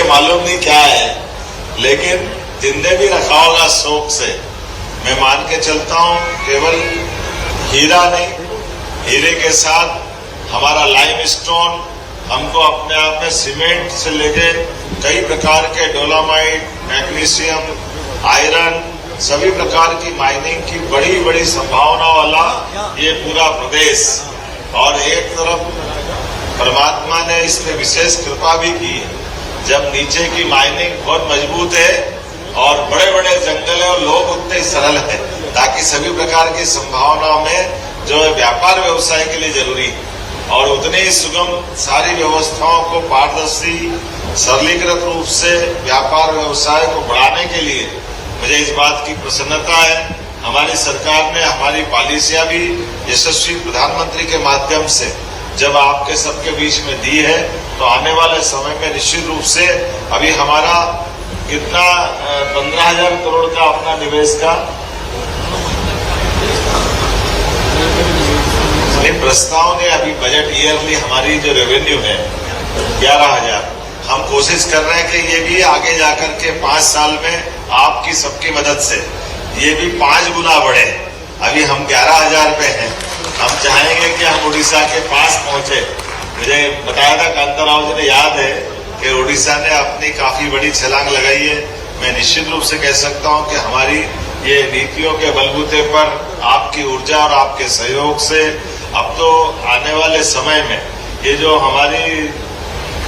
मालूम नहीं क्या है, लेकिन जिंदे भी रखा होगा शौक से। मैं मान के चलता हूं केवल हीरा नहीं, हीरे के साथ हमारा लाइमस्टोन, हमको अपने आप में सीमेंट से लेके कई प्रकार के डोलामाइट, मैग्नीशियम, आयरन, सभी प्रकार की माइनिंग की बड़ी बड़ी संभावना वाला ये पूरा प्रदेश। और एक तरफ परमात्मा ने इसमें विशेष कृपा भी की है, जब नीचे की माइनिंग बहुत मजबूत है और बड़े बड़े जंगल है और लोग उतने सरल है, ताकि सभी प्रकार की संभावनाओं में जो है व्यापार व्यवसाय के लिए जरूरी है और उतने ही सुगम सारी व्यवस्थाओं को पारदर्शी सरलीकृत रूप से व्यापार व्यवसाय को बढ़ाने के लिए मुझे इस बात की प्रसन्नता है। हमारी सरकार ने हमारी पॉलिसियां भी यशस्वी प्रधानमंत्री के माध्यम से जब आपके सबके बीच में दी है, तो आने वाले समय में निश्चित रूप से अभी हमारा कितना 15,000 करोड़ का अपना निवेश का प्रस्ताव ने अभी बजट ईयरली हमारी जो रेवेन्यू है 11,000, हम कोशिश कर रहे हैं कि ये भी आगे जाकर के 5 साल में आपकी सबकी मदद से ये भी 5 गुना बढ़े। अभी हम 11,000 पे हैं, हम चाहेंगे कि हम उड़ीसा के पास पहुंचे। मुझे बताया था कांता राव जी ने, याद है कि उड़ीसा ने अपनी काफी बड़ी छलांग लगाई है। मैं निश्चित रूप से कह सकता हूं कि हमारी ये नीतियों के बलबूते पर आपकी ऊर्जा और आपके सहयोग से अब तो आने वाले समय में ये जो हमारी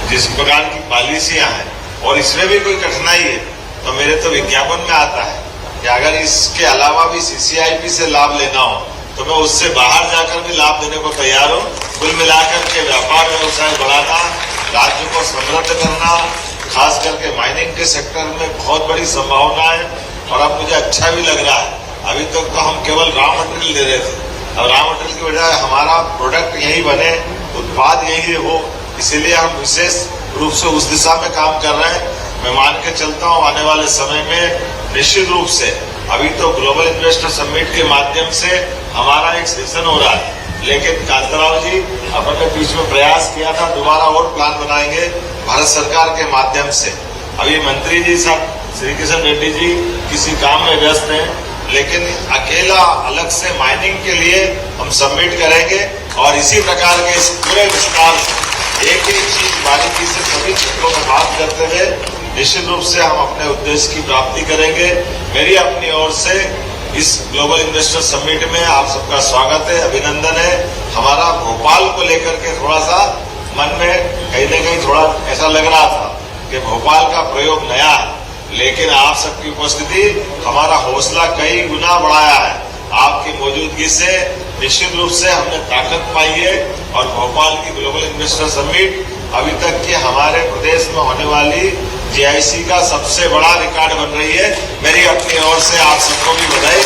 जिस प्रकार की पॉलिसियां हैं, और इसमें भी कोई कठिनाई है तो मेरे तो विज्ञापन में आता है कि अगर इसके अलावा भी सीसीआईपी से लाभ लेना हो तो मैं उससे बाहर जाकर भी लाभ देने को तैयार हूं। कुल मिलाकर के व्यापार व्यवसाय बढ़ाना, राज्य को समृद्ध करना, खास करके माइनिंग के सेक्टर में बहुत बड़ी संभावना है। और अब मुझे अच्छा भी लग रहा है, अभी तक तो हम केवल रॉ मटेरियल दे रहे थे, अब रॉ मटेरियल की बजाय हमारा प्रोडक्ट यही बने, उत्पाद यही हो, इसीलिए हम विशेष रूप से उस दिशा में काम कर रहे हैं। मैं मान के चलता हूं आने वाले समय में निश्चित रूप से, अभी तो ग्लोबल इन्वेस्टर समिट के माध्यम से हमारा एक सेशन हो रहा है, लेकिन कांताराव जी अपने बीच में प्रयास किया था, दोबारा और प्लान बनाएंगे भारत सरकार के माध्यम से। अभी मंत्री जी सब श्री किशन रेड्डी जी किसी काम में व्यस्त हैं, लेकिन अकेला अलग से माइनिंग के लिए हम सबमिट करेंगे और इसी प्रकार के इस पूरे विस्तार एक एक चीज बारीकी से सभी क्षेत्रों में बात करते हुए निश्चित रूप से हम अपने उद्देश्य की प्राप्ति करेंगे। मेरी अपनी ओर से इस ग्लोबल इन्वेस्टर समिट में आप सबका स्वागत है, अभिनंदन है। हमारा भोपाल को लेकर के थोड़ा सा मन में कहीं न कहीं थोड़ा ऐसा लग रहा था कि भोपाल का प्रयोग नया है, लेकिन आप सबकी उपस्थिति हमारा हौसला कई गुना बढ़ाया है। आपकी मौजूदगी से निश्चित रूप से हमने ताकत पाई है और भोपाल की ग्लोबल इन्वेस्टर समिट अभी तक की हमारे प्रदेश में होने वाली जीआईसी का सबसे बड़ा रिकॉर्ड बन रही है। मेरी अपनी ओर से आप सबको भी बधाई।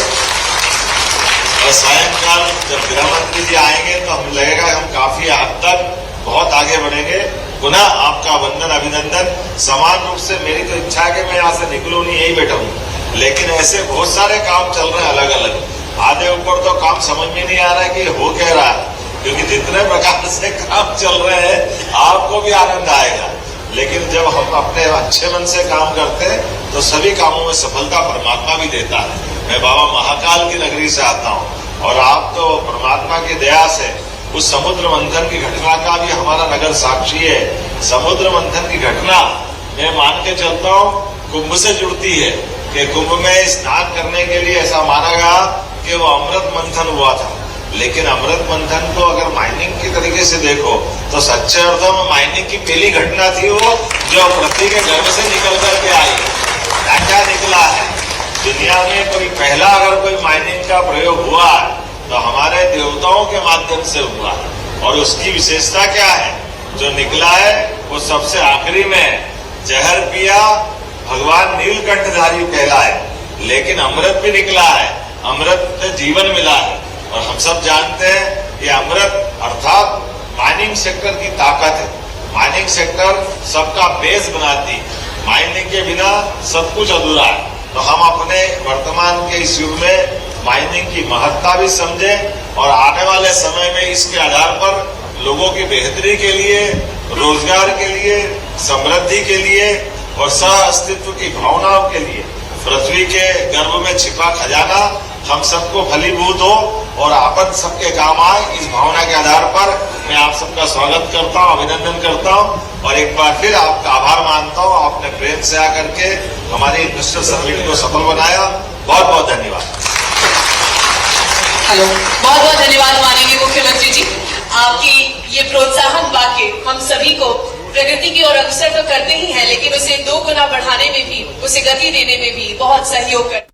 और सायंकाल जब गृह मंत्री जी आएंगे तो हमें लगेगा हम काफी हद तक बहुत आगे बढ़ेंगे। पुनः आपका वंदन, अभिनंदन। समान रूप से मेरी तो इच्छा है कि मैं यहाँ से निकलूं नहीं, यही बैठा हूँ, लेकिन ऐसे बहुत सारे काम चल रहे हैं अलग अलग। आधे ऊपर तो काम समझ में नहीं आ रहा है कि हो क्या रहा है, क्योंकि जितने प्रकार से काम चल रहे हैं आपको भी आनंद आएगा। लेकिन जब हम अपने अच्छे मन से काम करते हैं तो सभी कामों में सफलता परमात्मा भी देता है। मैं बाबा महाकाल की नगरी से आता हूँ और आप तो परमात्मा की दया से उस समुद्र मंथन की घटना का भी हमारा नगर साक्षी है। समुद्र मंथन की घटना मैं मान के चलता हूँ कुंभ से जुड़ती है कि कुंभ में स्नान करने के लिए ऐसा माना गया कि वो अमृत मंथन हुआ था, लेकिन अमृत मंथन को अगर माइनिंग की तरीके से देखो तो सच्चे अर्थों में माइनिंग की पहली घटना थी वो, जो पृथ्वी के गर्भ से निकल करके आई। क्या निकला है दुनिया में कोई पहला अगर कोई माइनिंग का प्रयोग हुआ है तो हमारे देवताओं के माध्यम से हुआ है। और उसकी विशेषता क्या है, जो निकला है वो सबसे आखिरी में जहर पिया भगवान नीलकंठधारी कहलाए, लेकिन अमृत भी निकला है, अमृत में जीवन मिला है। और हम सब जानते हैं ये अमृत अर्थात माइनिंग सेक्टर की ताकत है। माइनिंग सेक्टर सबका बेस बनाती है, माइनिंग के बिना सब कुछ अधूरा है। तो हम अपने वर्तमान के इस युग में माइनिंग की महत्ता भी समझें और आने वाले समय में इसके आधार पर लोगों की बेहतरी के लिए, रोजगार के लिए, समृद्धि के लिए और सह अस्तित्व की भावनाओं के लिए पृथ्वी के गर्भ में छिपा खजाना हम सबको फलीभूत हो और आपन सबके काम आए, इस भावना के आधार पर मैं आप सबका स्वागत करता हूं, अभिनंदन करता हूं और एक बार फिर आपका आभार मानता हूं। आपने प्रेम से आकर के हमारी इन्वेस्टर समिट को सफल बनाया। बहुत बहुत धन्यवाद। हेलो, बहुत बहुत धन्यवाद माननीय मुख्यमंत्री जी। आपकी ये प्रोत्साहन वाक्य हम सभी को प्रगति की ओर अग्रसर तो करते ही हैं, लेकिन उसे 2 गुना बढ़ाने में भी, उसे गति देने में भी बहुत सहयोग कर।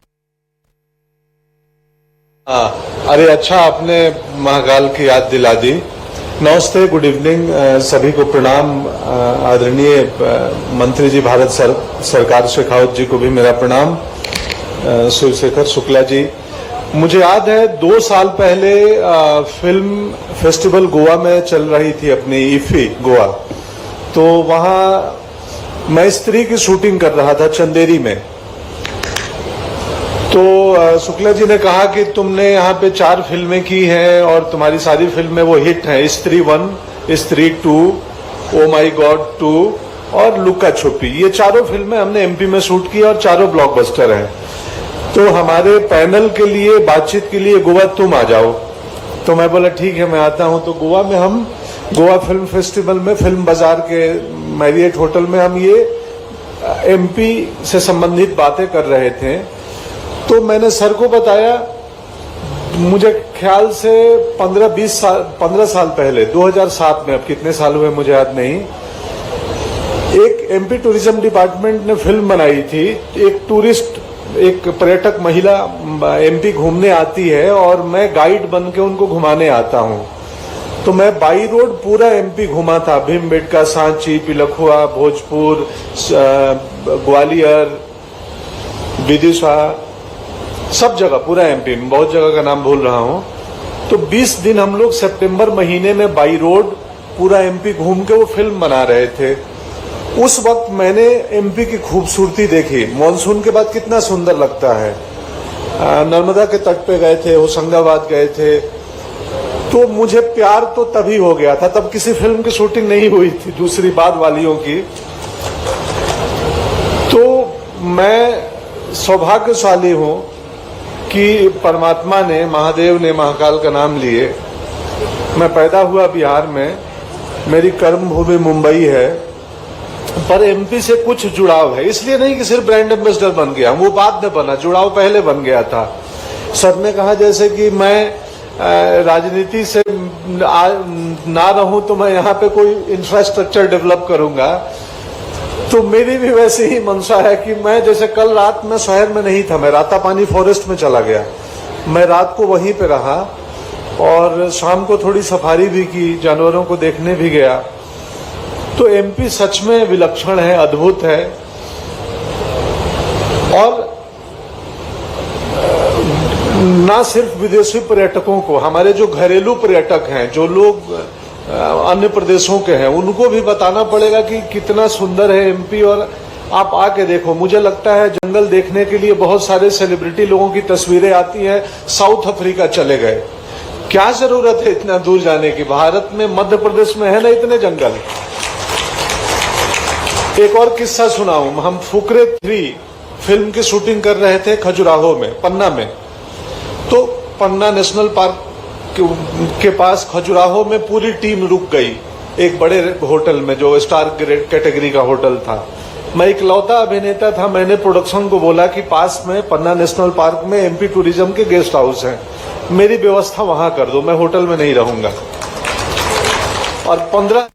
अरे अच्छा, आपने महाकाल की याद दिला दी। नमस्ते, गुड इवनिंग, सभी को प्रणाम। आदरणीय मंत्री जी, भारत सरकार शेखावत जी को भी मेरा प्रणाम। शिवशेखर शुक्ला जी, मुझे याद है 2 साल पहले फिल्म फेस्टिवल गोवा में चल रही थी, अपनी इफी गोवा, तो वहां मैं स्त्री की शूटिंग कर रहा था चंदेरी में। तो शुक्ला जी ने कहा कि तुमने यहाँ पे 4 फिल्में की हैं और तुम्हारी सारी फिल्में वो हिट हैं, स्त्री 1, स्त्री 2, ओ माई गॉड 2 और लुक्का छुपी। ये 4 फिल्में हमने एमपी में शूट की और 4 ब्लॉकबस्टर हैं। तो हमारे पैनल के लिए, बातचीत के लिए गोवा तुम आ जाओ। तो मैं बोला ठीक है, मैं आता हूं। तो गोवा में हम गोवा फिल्म फेस्टिवल में, फिल्म बाजार के मैरियट होटल में हम ये एमपी से संबंधित बातें कर रहे थे। तो मैंने सर को बताया, मुझे ख्याल से 15 साल पहले, 2007 में, अब कितने साल हुए मुझे याद नहीं, एक एमपी टूरिज्म डिपार्टमेंट ने फिल्म बनाई थी। एक पर्यटक महिला एमपी घूमने आती है और मैं गाइड बन के उनको घुमाने आता हूं। तो मैं बाई रोड पूरा एमपी घुमा था, भीमबेटका, सांची, पिलखुआ, भोजपुर, ग्वालियर, विदिशा, सब जगह, पूरा एमपी में, बहुत जगह का नाम भूल रहा हूं। तो 20 दिन हम लोग सितंबर महीने में बाई रोड पूरा एमपी घूम के वो फिल्म बना रहे थे। उस वक्त मैंने एमपी की खूबसूरती देखी। मॉनसून के बाद कितना सुंदर लगता है। नर्मदा के तट पे गए थे, होशंगाबाद गए थे। तो मुझे प्यार तो तभी हो गया था, तब किसी फिल्म की शूटिंग नहीं हुई थी, दूसरी बाद वालियों की। तो मैं सौभाग्यशाली हूं कि परमात्मा ने, महादेव ने महाकाल का नाम लिए। मैं पैदा हुआ बिहार में, मेरी कर्म भूमि मुंबई है, पर एमपी से कुछ जुड़ाव है। इसलिए नहीं कि सिर्फ ब्रांड एम्बेसडर बन गया, वो बाद में बना, जुड़ाव पहले बन गया था। सर ने कहा जैसे कि मैं राजनीति से ना रहूं तो मैं यहाँ पे कोई इंफ्रास्ट्रक्चर डेवलप करूंगा, तो मेरी भी वैसे ही मंशा है कि मैं, जैसे कल रात में शहर में नहीं था, मैं रातापानी फॉरेस्ट में चला गया। मैं रात को वहीं पे रहा और शाम को थोड़ी सफारी भी की, जानवरों को देखने भी गया। तो एमपी सच में विलक्षण है, अद्भुत है। और ना सिर्फ विदेशी पर्यटकों को, हमारे जो घरेलू पर्यटक हैं, जो लोग अन्य प्रदेशों के हैं, उनको भी बताना पड़ेगा कि कितना सुंदर है एमपी। और आप आके देखो, मुझे लगता है जंगल देखने के लिए बहुत सारे सेलिब्रिटी लोगों की तस्वीरें आती हैं, साउथ अफ्रीका चले गए। क्या जरूरत है इतना दूर जाने की? भारत में, मध्य प्रदेश में है ना इतने जंगल। एक और किस्सा सुनाऊं, हम फुकरे 3 फिल्म की शूटिंग कर रहे थे खजुराहो में, पन्ना में। तो पन्ना नेशनल पार्क के पास खजुराहो में पूरी टीम रुक गई एक बड़े होटल में, जो स्टार कैटेगरी का होटल था। मैं इकलौता अभिनेता था। मैंने प्रोडक्शन को बोला कि पास में पन्ना नेशनल पार्क में एमपी टूरिज्म के गेस्ट हाउस हैं, मेरी व्यवस्था वहां कर दो, मैं होटल में नहीं रहूंगा। और 15